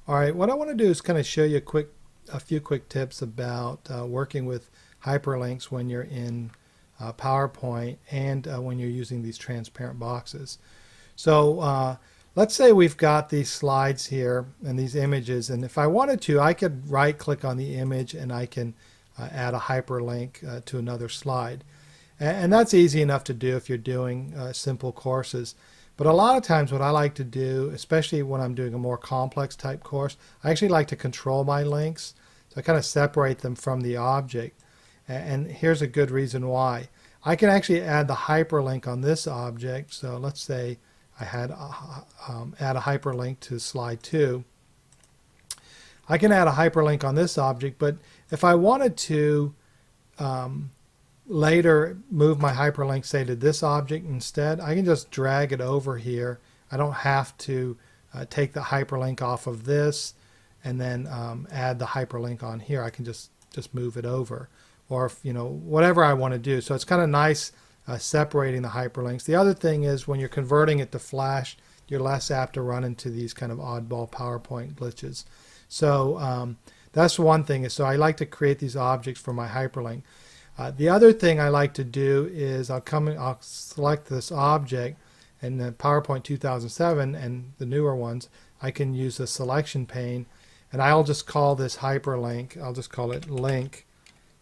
All right, what I want to do is kind of show you a few quick tips about working with hyperlinks when you're in PowerPoint and when you're using these transparent boxes. So let's say we've got these slides here and these images, and if I wanted to, I could right-click on the image and I can add a hyperlink to another slide. And that's easy enough to do if you're doing simple courses. But a lot of times what I like to do, especially when I'm doing a more complex type course, I actually like to control my links. So I kind of separate them from the object. And here's a good reason why. I can actually add the hyperlink on this object. So let's say I had add a hyperlink to slide 2. I can add a hyperlink on this object, but if I wanted to later move my hyperlink, say, to this object instead, I can just drag it over here. I don't have to take the hyperlink off of this and then add the hyperlink on here. I can just move it over, or if, whatever I want to do. So it's kind of nice separating the hyperlinks. The other thing is when you're converting it to Flash, you're less apt to run into these kind of oddball PowerPoint glitches. So that's one thing. So I like to create these objects for my hyperlink. The other thing I like to do is I'll select this object, and the PowerPoint 2007 and the newer ones, I can use the selection pane, and I'll just call this hyperlink. I'll just call it link,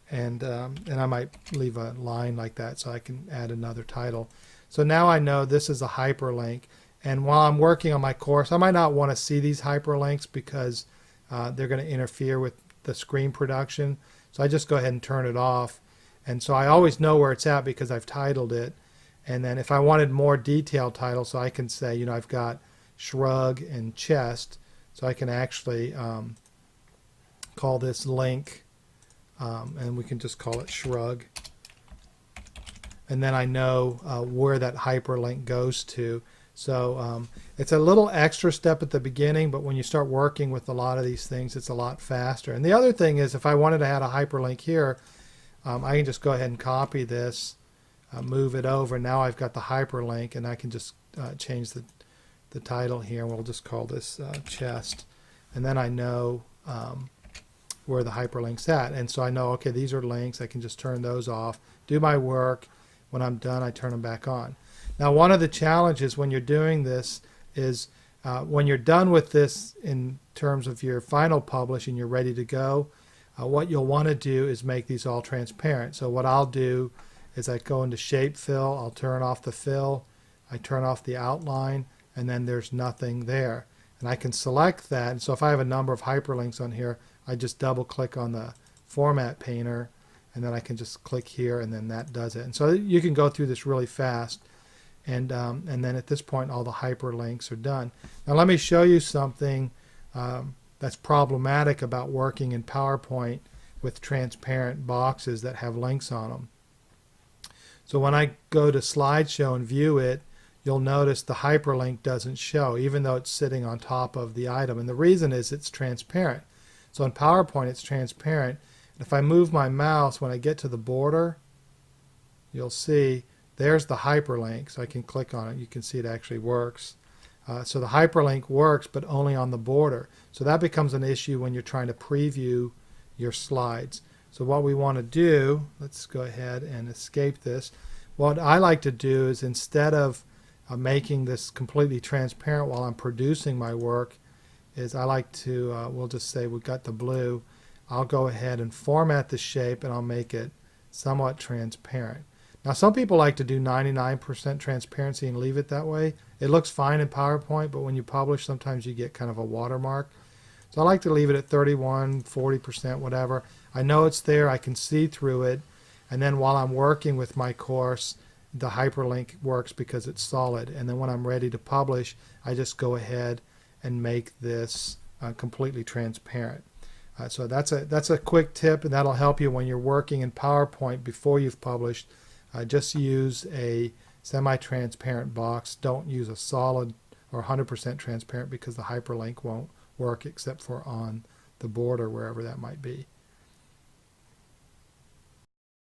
and I might leave a line like that so I can add another title. So now I know this is a hyperlink, and while I'm working on my course, I might not want to see these hyperlinks because they're going to interfere with the screen production. So I just go ahead and turn it off. And so I always know where it's at because I've titled it. And then if I wanted more detailed title, so I can say, I've got shrug and chest. So I can actually call this link, and we can just call it shrug. And then I know where that hyperlink goes to. So it's a little extra step at the beginning, but when you start working with a lot of these things, it's a lot faster. And the other thing is, if I wanted to add a hyperlink here, I can just go ahead and copy this, move it over. Now I've got the hyperlink, and I can just change the title here, and we'll just call this chest. And then I know where the hyperlink's at. And so I know, okay, these are links. I can just turn those off, do my work. When I'm done, I turn them back on. Now, one of the challenges when you're doing this is when you're done with this in terms of your final publish and you're ready to go, what you'll want to do is make these all transparent. So what I'll do is I go into shape fill, I'll turn off the fill, I turn off the outline, and then there's nothing there. And I can select that. And so if I have a number of hyperlinks on here, I just double click on the format painter, and then I can just click here, and then that does it. And so you can go through this really fast. And then at this point, all the hyperlinks are done. Now let me show you something that's problematic about working in PowerPoint with transparent boxes that have links on them. So when I go to slideshow and view it, you'll notice the hyperlink doesn't show, even though it's sitting on top of the item. And the reason is it's transparent. So in PowerPoint, it's transparent. If I move my mouse, when I get to the border, you'll see there's the hyperlink. So I can click on it. You can see it actually works. So the hyperlink works, but only on the border. So that becomes an issue when you're trying to preview your slides. So what we want to do, let's go ahead and escape this. What I like to do is, instead of making this completely transparent while I'm producing my work, is I like to, we'll just say we've got the blue. I'll go ahead and format the shape, and I'll make it somewhat transparent. Now, some people like to do 99% transparency and leave it that way. It looks fine in PowerPoint, but when you publish, sometimes you get kind of a watermark. So I like to leave it at 31, 40%, whatever. I know it's there. I can see through it. And then while I'm working with my course, the hyperlink works because it's solid. And then when I'm ready to publish, I just go ahead and make this completely transparent. So that's a quick tip, and that'll help you when you're working in PowerPoint before you've published. Just use a semi-transparent box. Don't use a solid or 100% transparent because the hyperlink won't work except for on the border, wherever that might be.